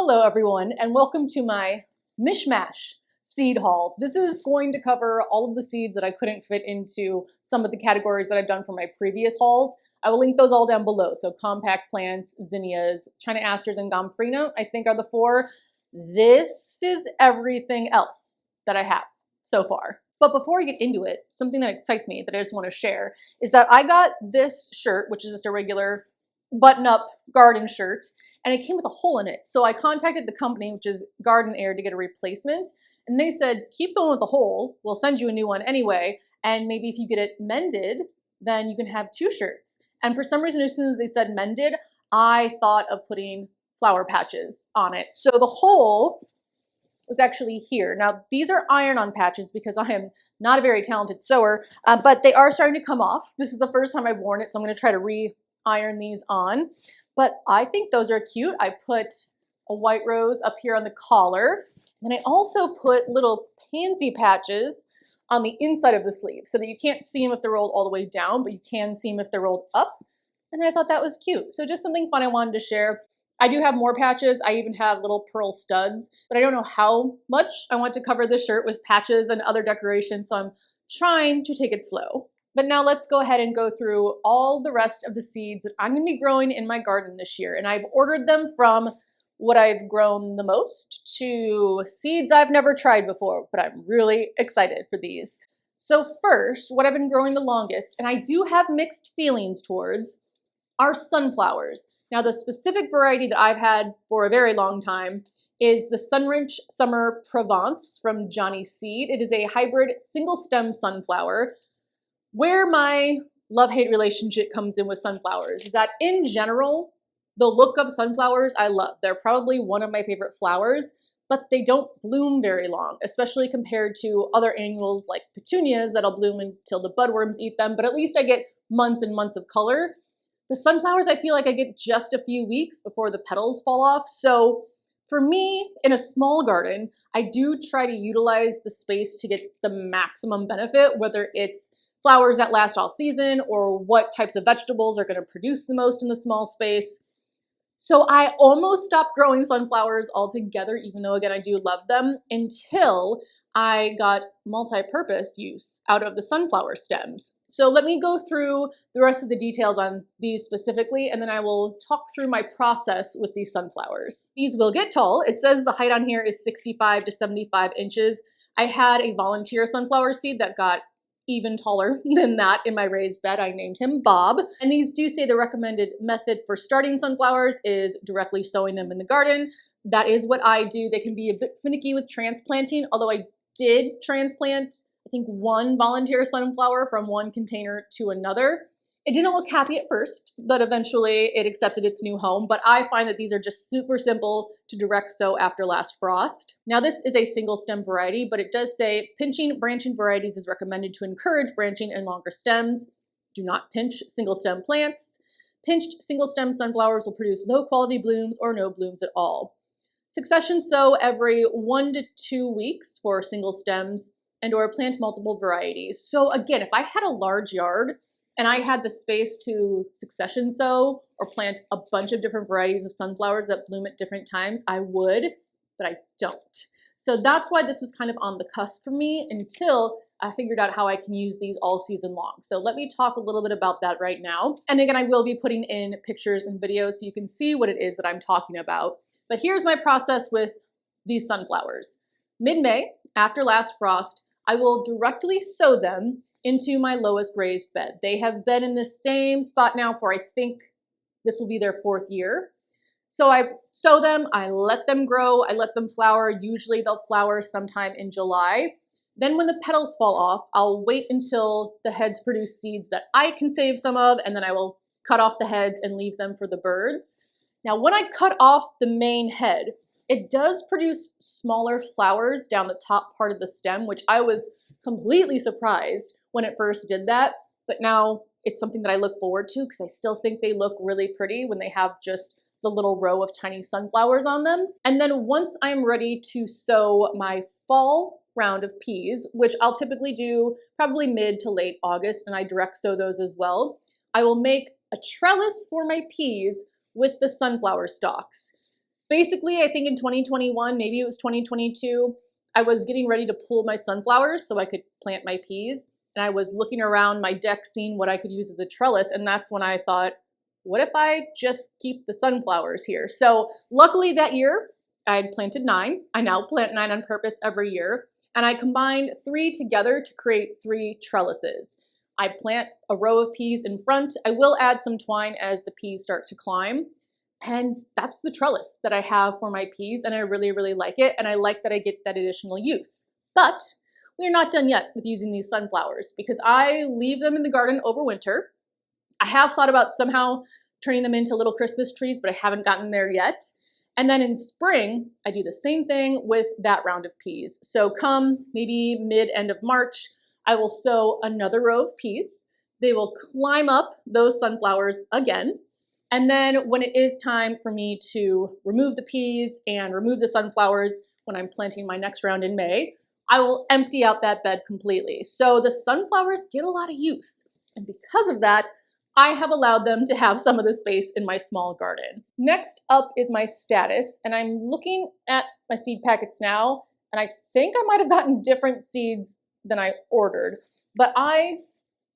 Hello everyone, and welcome to my Mishmash seed haul. This is going to cover all of the seeds that I couldn't fit into some of the categories that I've done for my previous hauls. I will link those all down below. So compact plants, zinnias, China asters, and gomphrena, I think are the four. This is everything else that I have so far. But before I get into it, something that excites me that I just want to share is that I got this shirt, which is just a regular button-up garden shirt, and it came with a hole in it. So I contacted the company, which is Garden Air, to get a replacement. And they said, keep the one with the hole. We'll send you a new one anyway. And maybe if you get it mended, then you can have two shirts. And for some reason, as soon as they said mended, I thought of putting flower patches on it. So the hole was actually here. Now, these are iron-on patches because I am not a very talented sewer, but they are starting to come off. This is the first time I've worn it, so I'm going to try to re-iron these on. But I think those are cute. I put a white rose up here on the collar. And I also put little pansy patches on the inside of the sleeve so that you can't see them if they're rolled all the way down, but you can see them if they're rolled up. And I thought that was cute. So just something fun I wanted to share. I do have more patches. I even have little pearl studs, but I don't know how much I want to cover this shirt with patches and other decorations, so I'm trying to take it slow. But now let's go ahead and go through all the rest of the seeds that I'm going to be growing in my garden this year. And I've ordered them from what I've grown the most to seeds I've never tried before, but I'm really excited for these. So first, what I've been growing the longest, and I do have mixed feelings towards, are sunflowers. Now the specific variety that I've had for a very long time is the Sunrich Summer Provence from Johnny Seed. It is a hybrid single stem sunflower. Where my love-hate relationship comes in with sunflowers is that in general, the look of sunflowers I love. They're probably one of my favorite flowers, but they don't bloom very long, especially compared to other annuals like petunias that'll bloom until the budworms eat them, but at least I get months and months of color. The sunflowers, I feel like I get just a few weeks before the petals fall off. So for me, in a small garden, I do try to utilize the space to get the maximum benefit, whether it's flowers that last all season or what types of vegetables are going to produce the most in the small space. So I almost stopped growing sunflowers altogether, even though, again, I do love them, until I got multi-purpose use out of the sunflower stems. So let me go through the rest of the details on these specifically, and then I will talk through my process with these sunflowers. These will get tall. It says the height on here is 65 to 75 inches. I had a volunteer sunflower seed that got even taller than that in my raised bed. I named him Bob. And these do say the recommended method for starting sunflowers is directly sowing them in the garden. That is what I do. They can be a bit finicky with transplanting, although I did transplant, I think, one volunteer sunflower from one container to another. It didn't look happy at first, but eventually it accepted its new home. But I find that these are just super simple to direct sow after last frost. Now this is a single stem variety, but it does say pinching branching varieties is recommended to encourage branching in longer stems. Do not pinch single stem plants. Pinched single stem sunflowers will produce low quality blooms or no blooms at all. Succession sow every 1 to 2 weeks for single stems and or plant multiple varieties. So again, if I had a large yard and I had the space to succession sow or plant a bunch of different varieties of sunflowers that bloom at different times, I would, but I don't. So that's why this was kind of on the cusp for me until I figured out how I can use these all season long. So let me talk a little bit about that right now. And again, I will be putting in pictures and videos so you can see what it is that I'm talking about. But here's my process with these sunflowers. Mid-May, after last frost, I will directly sow them into my lowest raised bed. They have been in the same spot now for, I think this will be their 4th year. So I sow them, I let them grow, I let them flower. Usually they'll flower sometime in July. Then when the petals fall off, I'll wait until the heads produce seeds that I can save some of, and then I will cut off the heads and leave them for the birds. Now when I cut off the main head, it does produce smaller flowers down the top part of the stem, which I was completely surprised when it first did that, but now it's something that I look forward to because I still think they look really pretty when they have just the little row of tiny sunflowers on them. And then once I'm ready to sow my fall round of peas, which I'll typically do probably mid to late August, and I direct sow those as well, I will make a trellis for my peas with the sunflower stalks. Basically, I think in 2021, maybe it was 2022, I was getting ready to pull my sunflowers so I could plant my peas. And I was looking around my deck, seeing what I could use as a trellis. And that's when I thought, what if I just keep the sunflowers here? So luckily that year, I had planted 9. I now plant 9 on purpose every year. And I combined 3 together to create 3 trellises. I plant a row of peas in front. I will add some twine as the peas start to climb. And that's the trellis that I have for my peas, and I really, really like it, and I like that I get that additional use. But we're not done yet with using these sunflowers because I leave them in the garden over winter. I have thought about somehow turning them into little Christmas trees, but I haven't gotten there yet. And then in spring, I do the same thing with that round of peas. So come maybe mid-end of March, I will sow another row of peas. They will climb up those sunflowers again. And then when it is time for me to remove the peas and remove the sunflowers when I'm planting my next round in May, I will empty out that bed completely. So the sunflowers get a lot of use. And because of that, I have allowed them to have some of the space in my small garden. Next up is my status, and I'm looking at my seed packets now, and I think I might have gotten different seeds than I ordered, but I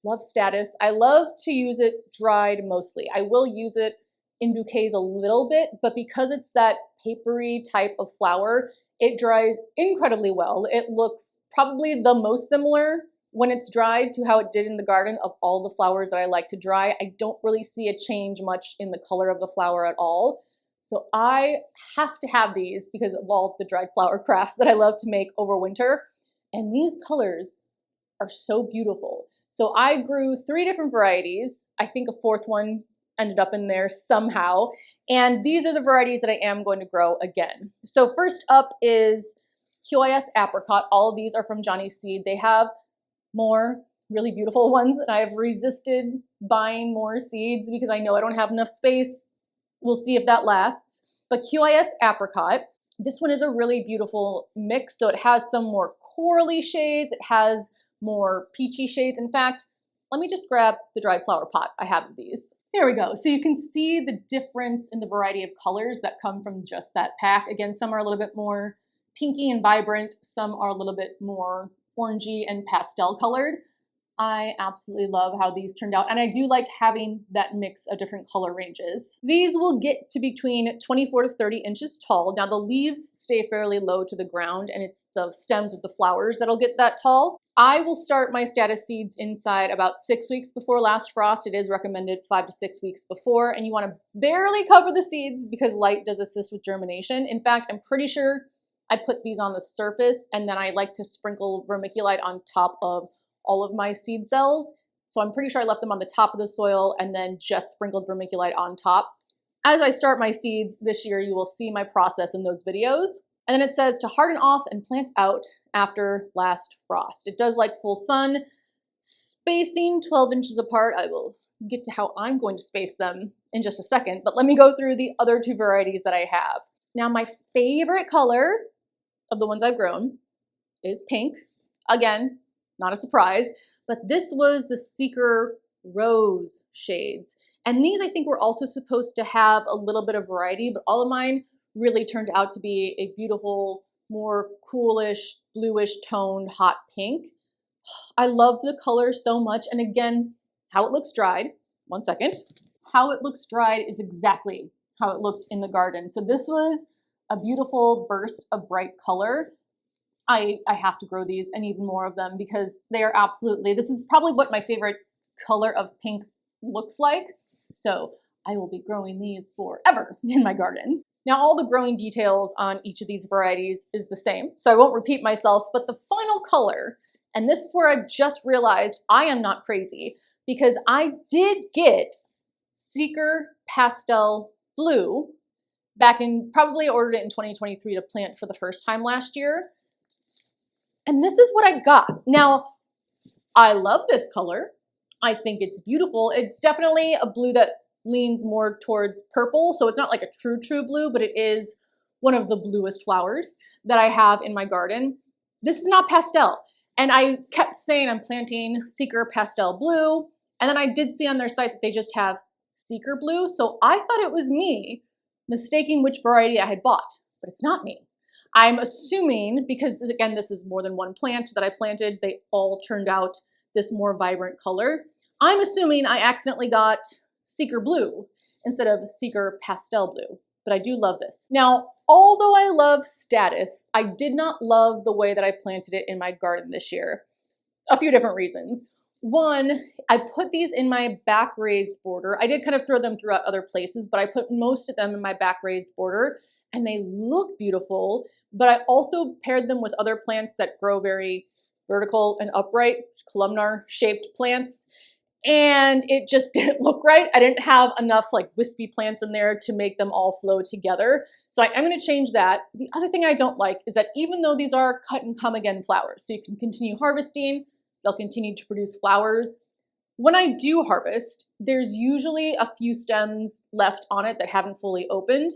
love status. I love to use it dried mostly. I will use it in bouquets a little bit, but because it's that papery type of flower, it dries incredibly well. It looks probably the most similar when it's dried to how it did in the garden of all the flowers that I like to dry. I don't really see a change much in the color of the flower at all. So I have to have these because of all the dried flower crafts that I love to make over winter. And these colors are so beautiful. So I grew 3 different varieties. I think a 4th one ended up in there somehow. And these are the varieties that I am going to grow again. So first up is QIS Apricot. All of these are from Johnny's Seed. They have more really beautiful ones, and I have resisted buying more seeds because I know I don't have enough space. We'll see if that lasts. But QIS Apricot, this one is a really beautiful mix. So it has some more corally shades. It has more peachy shades. In fact, let me just grab the dried flower pot. I have these. There we go. So you can see the difference in the variety of colors that come from just that pack. Again, some are a little bit more pinky and vibrant. Some are a little bit more orangey and pastel colored. I absolutely love how these turned out, and I do like having that mix of different color ranges. These will get to between 24 to 30 inches tall. Now the leaves stay fairly low to the ground, and it's the stems with the flowers that'll get that tall. I will start my status seeds inside about 6 weeks before last frost. It is recommended 5 to 6 weeks before, and you want to barely cover the seeds because light does assist with germination. In fact, I'm pretty sure I put these on the surface, and then I like to sprinkle vermiculite on top of all of my seed cells. So I'm pretty sure I left them on the top of the soil and then just sprinkled vermiculite on top. As I start my seeds this year, you will see my process in those videos. And then it says to harden off and plant out after last frost. It does like full sun, spacing 12 inches apart. I will get to how I'm going to space them in just a second, but let me go through the other 2 varieties that I have. Now my favorite color of the ones I've grown is pink. Again, not a surprise, but this was the Seeker Rose shades. And these I think were also supposed to have a little bit of variety, but all of mine really turned out to be a beautiful, more coolish, bluish toned hot pink. I love the color so much. And again, how it looks dried, one second, how it looks dried is exactly how it looked in the garden. So this was a beautiful burst of bright color. I have to grow these and even more of them because they are absolutely, this is probably what my favorite color of pink looks like. So I will be growing these forever in my garden. Now all the growing details on each of these varieties is the same, so I won't repeat myself, but the final color, and this is where I've just realized I am not crazy because I did get Seeker Pastel Blue back in, probably ordered it in 2023 to plant for the first time last year. And this is what I got. Now, I love this color. I think it's beautiful. It's definitely a blue that leans more towards purple. So it's not like a true blue, but it is one of the bluest flowers that I have in my garden. This is not pastel. And I kept saying I'm planting Seeker Pastel Blue. And then I did see on their site that they just have Seeker Blue. So I thought it was me mistaking which variety I had bought, but it's not me. I'm assuming, because again, this is more than one plant that I planted, they all turned out this more vibrant color. I'm assuming I accidentally got Seeker Blue instead of Seeker Pastel Blue, but I do love this. Now, although I love Status, I did not love the way that I planted it in my garden this year. A few different reasons. One, I put these in my back raised border. I did kind of throw them throughout other places, but I put most of them in my back raised border and they look beautiful, but I also paired them with other plants that grow very vertical and upright, columnar shaped plants. And it just didn't look right. I didn't have enough like wispy plants in there to make them all flow together. So I'm going to change that. The other thing I don't like is that even though these are cut and come again flowers, so you can continue harvesting, they'll continue to produce flowers. When I do harvest, there's usually a few stems left on it that haven't fully opened,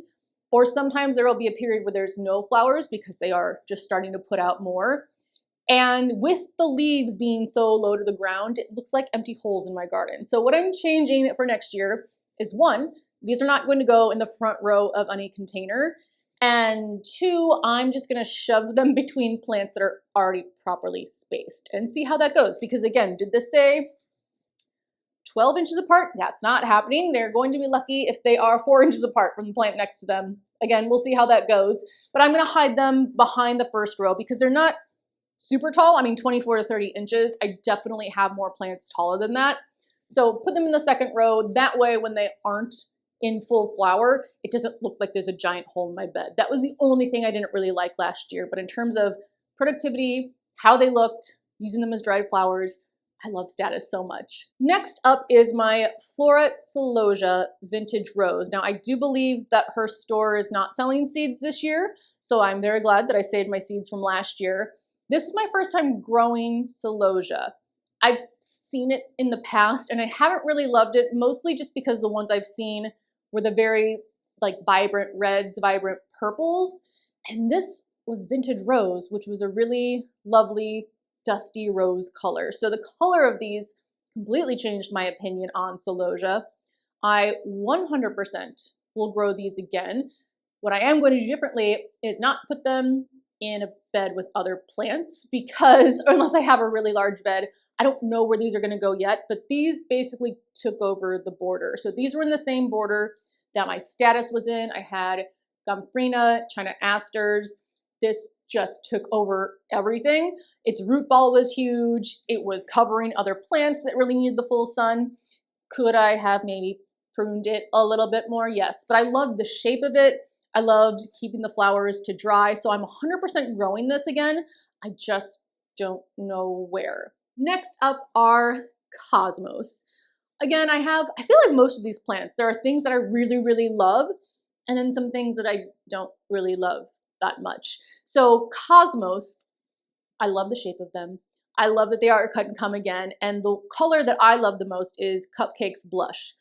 or sometimes there will be a period where there's no flowers because they are just starting to put out more. And with the leaves being so low to the ground, it looks like empty holes in my garden. So what I'm changing for next year is one, these are not going to go in the front row of any container. And two, I'm just going to shove them between plants that are already properly spaced and see how that goes. Because again, did this say 12 inches apart? That's not happening. They're going to be lucky if they are 4 inches apart from the plant next to them. Again, we'll see how that goes. But I'm going to hide them behind the first row because they're not super tall. I mean, 24 to 30 inches. I definitely have more plants taller than that. So put them in the second row. That way, when they aren't in full flower, it doesn't look like there's a giant hole in my bed. That was the only thing I didn't really like last year. But in terms of productivity, how they looked, using them as dried flowers, I love Status so much. Next up is my Flora Celosia Vintage Rose. Now, I do believe that her store is not selling seeds this year, so I'm very glad that I saved my seeds from last year. This was my first time growing Celosia. I've seen it in the past and I haven't really loved it, mostly just because the ones I've seen were the very like vibrant reds, vibrant purples. And this was Vintage Rose, which was a really lovely dusty rose color. So the color of these completely changed my opinion on Celosia. I 100% will grow these again. What I am going to do differently is not put them in a bed with other plants because unless I have a really large bed, I don't know where these are going to go yet, but these basically took over the border. So these were in the same border that my Status was in. I had Gomphrena, China Asters. This just took over everything. Its root ball was huge. It was covering other plants that really needed the full sun. Could I have maybe pruned it a little bit more? Yes, but I loved the shape of it. I loved keeping the flowers to dry, so I'm 100% growing this again. I just don't know where. Next up are Cosmos. Again, I feel like most of these plants, there are things that I really, really love, and then some things that I don't really love that much. So Cosmos, I love the shape of them. I love that they are cut and come again, and the color that I love the most is Cupcakes Blush.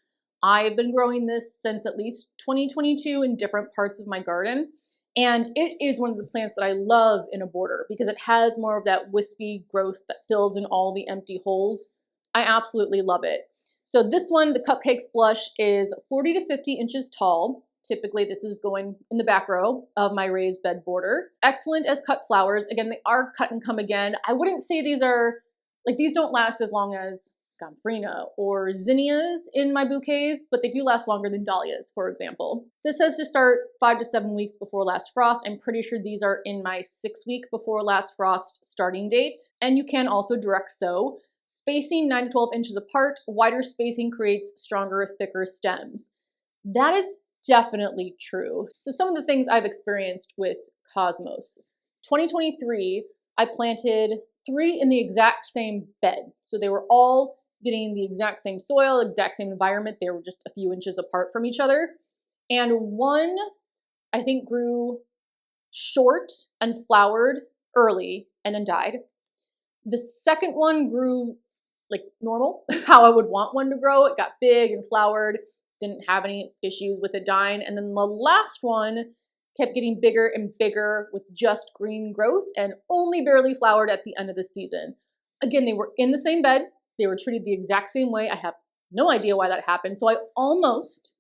I've been growing this since at least 2022 in different parts of my garden. And it is one of the plants that I love in a border because it has more of that wispy growth that fills in all the empty holes. I absolutely love it. So this one, the Cupcakes Blush, is 40 to 50 inches tall. Typically, this is going in the back row of my raised bed border. Excellent as cut flowers. Again, they are cut and come again. I wouldn't say these don't last as long as Gomphrena or zinnias in my bouquets, but they do last longer than dahlias, for example. This says to start 5 to 7 weeks before last frost. I'm pretty sure these are in my 6-week before last frost starting date. And you can also direct sow. Spacing 9 to 12 inches apart, wider spacing creates stronger, thicker stems. That is definitely true. So some of the things I've experienced with Cosmos. 2023, I planted 3 in the exact same bed. So they were all getting the exact same soil, exact same environment. They were just a few inches apart from each other. And one, I think, grew short and flowered early and then died. The second one grew like normal, how I would want one to grow. It got big and flowered, didn't have any issues with it dying. And then the last one kept getting bigger and bigger with just green growth and only barely flowered at the end of the season. Again, they were in the same bed. They were treated the exact same way. I have no idea why that happened. So I almost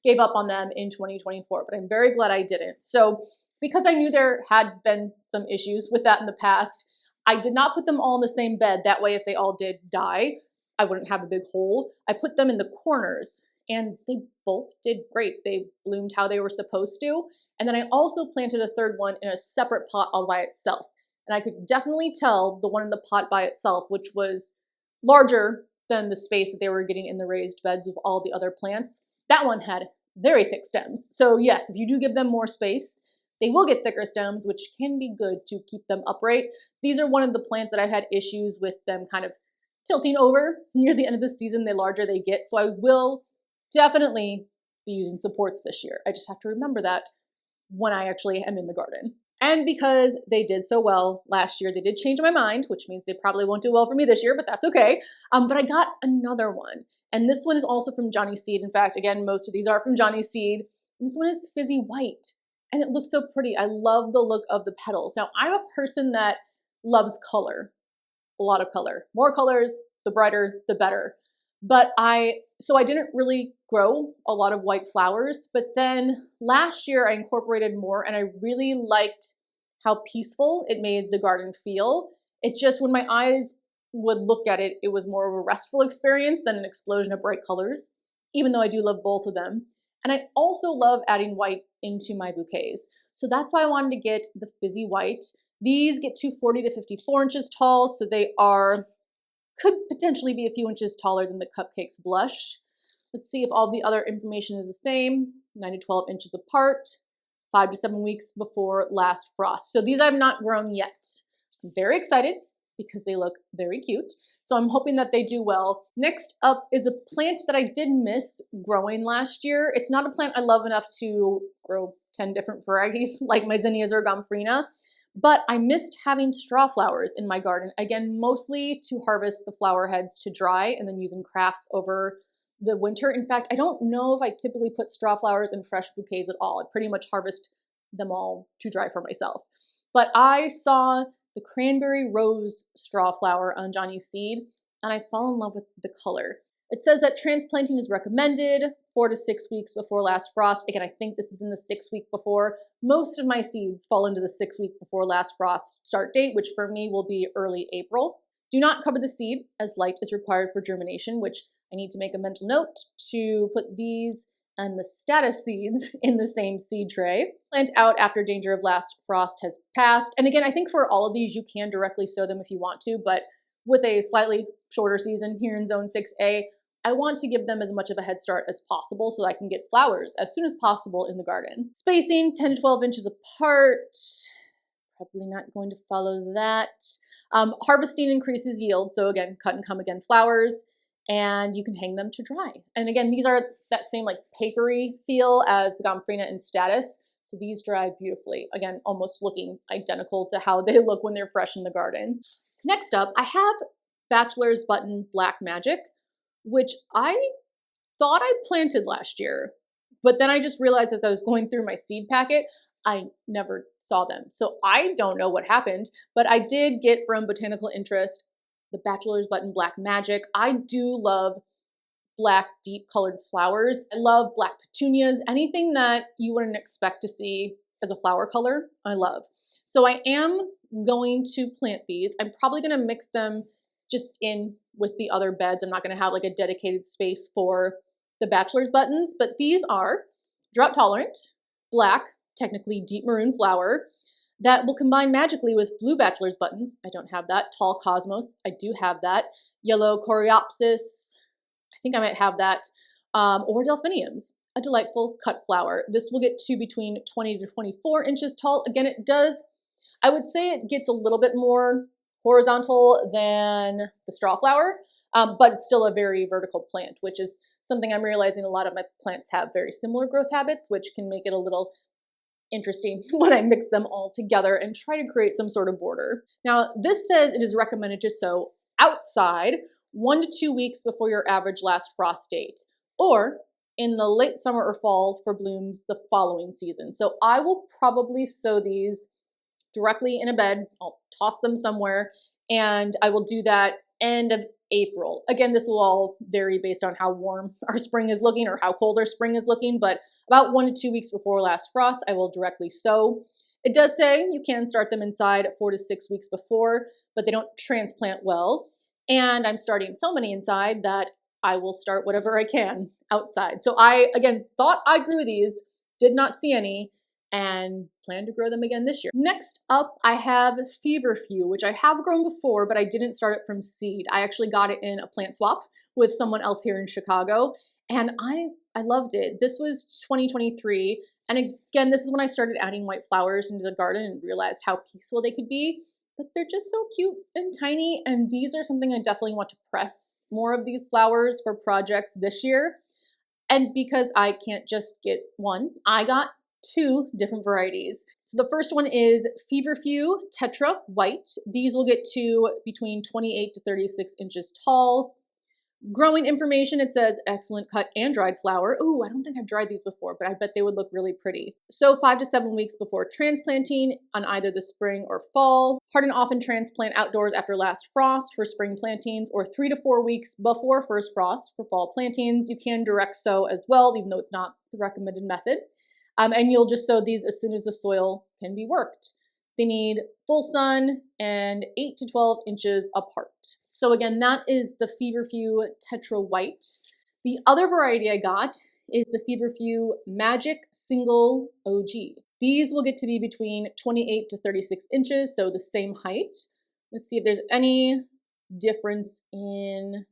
gave up on them in 2024, but I'm very glad I didn't. So because I knew there had been some issues with that in the past, I did not put them all in the same bed. That way, if they all did die, I wouldn't have a big hole. I put them in the corners and they both did great. They bloomed how they were supposed to. And then I also planted a third one in a separate pot all by itself. And I could definitely tell the one in the pot by itself, which was larger than the space that they were getting in the raised beds with all the other plants. That one had very thick stems. So yes, if you do give them more space, they will get thicker stems, which can be good to keep them upright. These are one of the plants that I've had issues with them kind of tilting over near the end of the season, the larger they get. So I will definitely be using supports this year. I just have to remember that when I actually am in the garden. And because they did so well last year, they did change my mind, which means they probably won't do well for me this year, but that's okay. But I got another one. And this one is also from Johnny Seed. In fact, again, most of these are from Johnny Seed. And this one is fizzy white. And it looks so pretty. I love the look of the petals. Now, I'm a person that loves color, a lot of color. More colors, the brighter, the better. So I didn't really grow a lot of white flowers, but then last year I incorporated more and I really liked how peaceful it made the garden feel. It just, when my eyes would look at it, it was more of a restful experience than an explosion of bright colors, even though I do love both of them. And I also love adding white into my bouquets. So that's why I wanted to get the fizzy white. These get to 40 to 54 inches tall, so they could potentially be a few inches taller than the Cupcakes Blush. Let's see if all the other information is the same. 9 to 12 inches apart, 5 to 7 weeks before last frost. So these I've not grown yet. I'm very excited because they look very cute. So I'm hoping that they do well. Next up is a plant that I did miss growing last year. It's not a plant I love enough to grow 10 different varieties like my zinnias or gomphrena, but I missed having straw flowers in my garden. Again, mostly to harvest the flower heads to dry and then using crafts over the winter. In fact, I don't know if I typically put straw flowers in fresh bouquets at all. I pretty much harvest them all to dry for myself. But I saw the cranberry rose straw flower on Johnny Seed, and I fell in love with the color. It says that transplanting is recommended 4 to 6 weeks before last frost. Again, I think this is in the 6 week before. Most of my seeds fall into the 6 week before last frost start date, which for me will be early April. Do not cover the seed as light is required for germination, which I need to make a mental note to put these and the status seeds in the same seed tray. Plant out after danger of last frost has passed. And again, I think for all of these, you can directly sow them if you want to, but with a slightly shorter season here in Zone 6A, I want to give them as much of a head start as possible so I can get flowers as soon as possible in the garden. Spacing 10 to 12 inches apart. Probably not going to follow that. Harvesting increases yield. So again, cut and come again flowers, and you can hang them to dry. And again, these are that same like papery feel as the gomphrena and status. So these dry beautifully. Again, almost looking identical to how they look when they're fresh in the garden. Next up, I have Bachelor's Button Black Magic, which I thought I planted last year, but then I just realized as I was going through my seed packet, I never saw them. So I don't know what happened, but I did get from Botanical Interest the Bachelor's Button Black Magic. I do love black, deep colored flowers. I love black petunias. Anything that you wouldn't expect to see as a flower color, I love. So I am going to plant these. I'm probably going to mix them just in with the other beds. I'm not going to have like a dedicated space for the Bachelor's Buttons, but these are drought tolerant, black, technically deep maroon flower that will combine magically with blue Bachelor's Buttons. I don't have that. Tall Cosmos, I do have that. Yellow Coreopsis, I think I might have that. Or Delphiniums, a delightful cut flower. This will get to between 20 to 24 inches tall. Again, it does, I would say it gets a little bit more horizontal than the Strawflower, but it's still a very vertical plant, which is something I'm realizing a lot of my plants have very similar growth habits, which can make it a little interesting when I mix them all together and try to create some sort of border. Now, this says it is recommended to sow outside 1 to 2 weeks before your average last frost date, or in the late summer or fall for blooms the following season. So I will probably sow these directly in a bed. I'll toss them somewhere, and I will do that end of April. Again, this will all vary based on how warm our spring is looking or how cold our spring is looking, but about 1 to 2 weeks before last frost, I will directly sow. It does say you can start them inside 4 to 6 weeks before, but they don't transplant well. And I'm starting so many inside that I will start whatever I can outside. So I, again, thought I grew these, did not see any, and plan to grow them again this year. Next up, I have Feverfew, which I have grown before, but I didn't start it from seed. I actually got it in a plant swap with someone else here in Chicago, and I loved it. This was 2023, and again, this is when I started adding white flowers into the garden and realized how peaceful they could be. But they're just so cute and tiny, and these are something I definitely want to press more of these flowers for projects this year. And because I can't just get one, I got 2 different varieties. So the first one is Feverfew Tetra White. These will get to between 28 to 36 inches tall. Growing information, it says excellent cut and dried flower. Ooh, I don't think I've dried these before, but I bet they would look really pretty. So 5 to 7 weeks before transplanting on either the spring or fall. Hard and often transplant outdoors after last frost for spring plantings, or 3 to 4 weeks before first frost for fall plantings. You can direct sow as well, even though it's not the recommended method. And you'll just sow these as soon as the soil can be worked. They need full sun and 8 to 12 inches apart. So again, that is the Feverfew Tetra White. The other variety I got is the Feverfew Magic Single OG. These will get to be between 28 to 36 inches, so the same height. Let's see if there's any difference in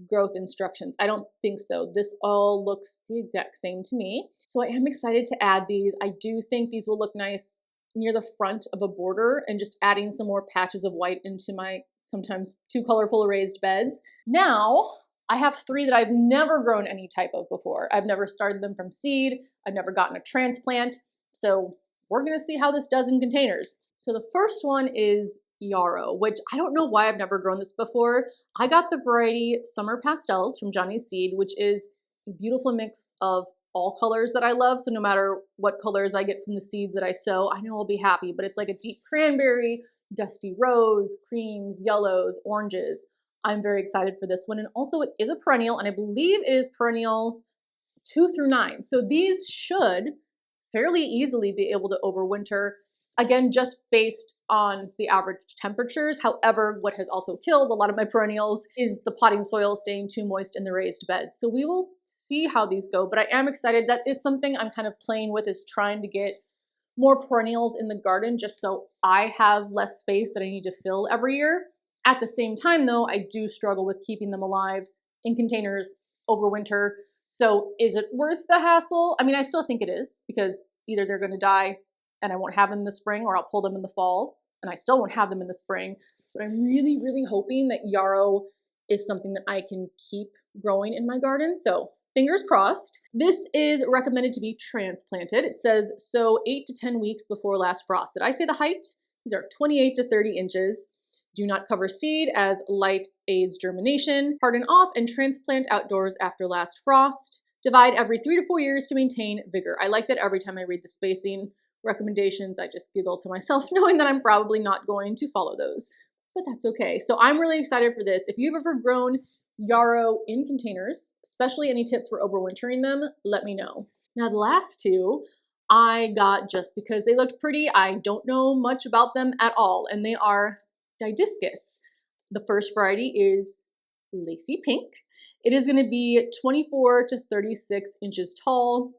growth instructions. I don't think so. This all looks the exact same to me. So I am excited to add these. I do think these will look nice near the front of a border, and just adding some more patches of white into my sometimes too colorful raised beds. Now I have 3 that I've never grown any type of before. I've never started them from seed. I've never gotten a transplant. So we're gonna see how this does in containers. So the first one is Yarrow, which I don't know why I've never grown this before. I got the variety Summer Pastels from Johnny's Seed, which is a beautiful mix of all colors that I love. So no matter what colors I get from the seeds that I sow, I know I'll be happy. But it's like a deep cranberry, dusty rose, creams, yellows, oranges. I'm very excited for this one. And also it is a perennial, and I believe it is perennial 2 through 9. So these should fairly easily be able to overwinter. Again, just based on the average temperatures. However, what has also killed a lot of my perennials is the potting soil staying too moist in the raised beds. So we will see how these go, but I am excited. That is something I'm kind of playing with, is trying to get more perennials in the garden just so I have less space that I need to fill every year. At the same time though, I do struggle with keeping them alive in containers over winter. So is it worth the hassle? I mean, I still think it is, because either they're gonna die and I won't have them in the spring, or I'll pull them in the fall and I still won't have them in the spring. But I'm really, really hoping that Yarrow is something that I can keep growing in my garden. So fingers crossed. This is recommended to be transplanted. It says sow 8 to 10 weeks before last frost. Did I say the height? These are 28 to 30 inches. Do not cover seed, as light aids germination. Harden off and transplant outdoors after last frost. Divide every 3 to 4 years to maintain vigor. I like that every time I read the spacing recommendations, I just giggle to myself, knowing that I'm probably not going to follow those, but that's okay. So I'm really excited for this. If you've ever grown Yarrow in containers, especially any tips for overwintering them, let me know. Now the last 2 I got just because they looked pretty. I don't know much about them at all, and they are Didiscus. The first variety is Lacy Pink. It is going to be 24 to 36 inches tall.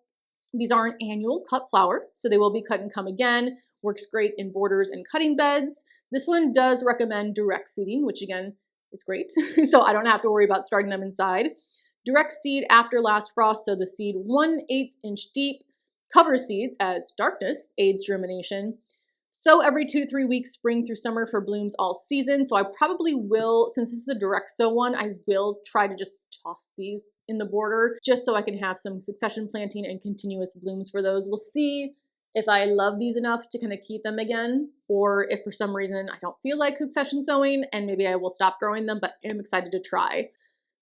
These are an annual cut flower, so they will be cut and come again. Works great in borders and cutting beds. This one does recommend direct seeding, which again is great. So I don't have to worry about starting them inside. Direct seed after last frost, so the seed 1/8 inch deep. Cover seeds, as darkness aids germination. Sow every 2 to 3 weeks, spring through summer, for blooms all season. So I probably will, since this is a direct sow one, I will try to just toss these in the border just so I can have some succession planting and continuous blooms for those. We'll see if I love these enough to kind of keep them again, or if for some reason I don't feel like succession sowing and maybe I will stop growing them, but I'm excited to try.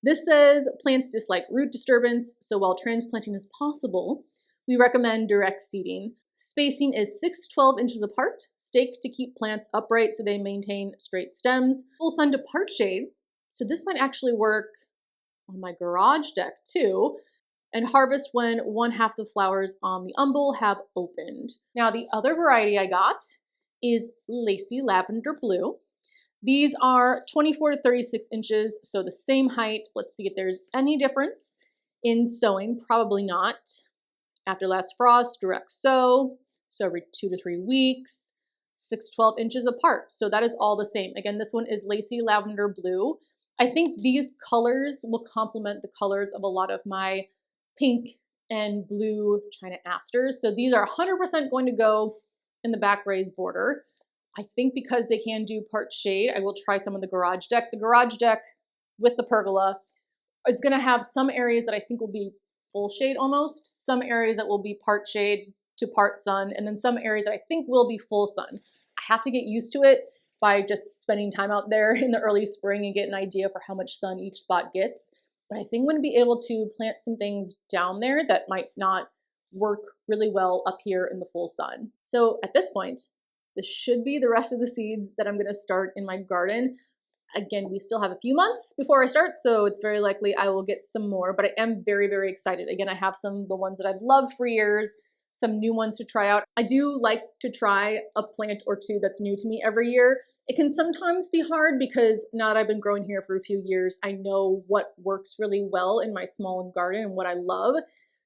This says plants dislike root disturbance, so while transplanting is possible, we recommend direct seeding. Spacing is 6 to 12 inches apart, staked to keep plants upright so they maintain straight stems. Full sun to part shade So this might actually work on my garage deck too, and harvest when 1/2 the flowers on the umbel have opened. Now the other variety I got is Lacy Lavender Blue. These are 24 to 36 inches, so the same height. Let's see if there's any difference in sowing. Probably not. After last frost, direct sow, so every 2 to 3 weeks, 6 to 12 inches apart. So that is all the same. Again, this one is Lacy Lavender Blue. I think these colors will complement the colors of a lot of my pink and blue China asters. So these are 100% going to go in the back raised border. I think because they can do part shade, I will try some of the garage deck. The garage deck with the pergola is going to have some areas that I think will be full shade almost, some areas that will be part shade to part sun, and then some areas that I think will be full sun. I have to get used to it by just spending time out there in the early spring and get an idea for how much sun each spot gets. But I think I'm going to be able to plant some things down there that might not work really well up here in the full sun. So at this point, this should be the rest of the seeds that I'm going to start in my garden. Again, we still have a few months before I start, so it's very likely I will get some more, but I am very, very excited. Again, I have some of the ones that I've loved for years, some new ones to try out. I do like to try a plant or two that's new to me every year. It can sometimes be hard because now that I've been growing here for a few years, I know what works really well in my small garden and what I love.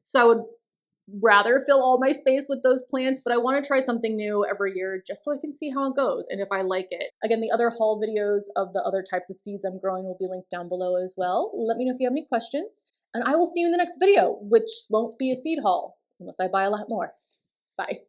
So I would rather fill all my space with those plants, but I want to try something new every year just so I can see how it goes and if I like it. Again, the other haul videos of the other types of seeds I'm growing will be linked down below as well. Let me know if you have any questions, and I will see you in the next video, which won't be a seed haul unless I buy a lot more. Bye.